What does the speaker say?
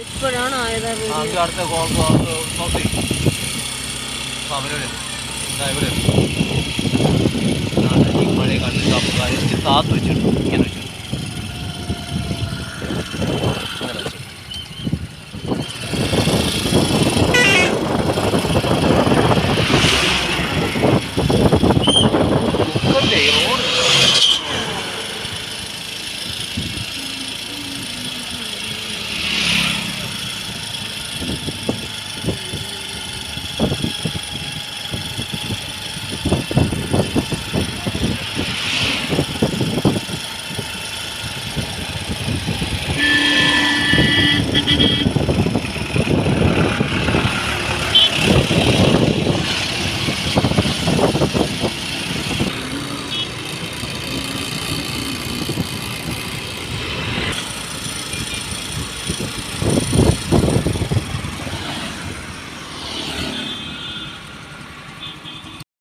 ഇപ്പോഴാണ് ആയത് അടുത്ത നോക്കി അവരോട് ഇവിടെ ഈ മഴയെ കണ്ടിട്ട് അപ്പുകാർ താത്ത് വെച്ചിട്ടു ഇങ്ങനെ വെച്ചിട്ടു ഇങ്ങനെ വെച്ചു റോഡ്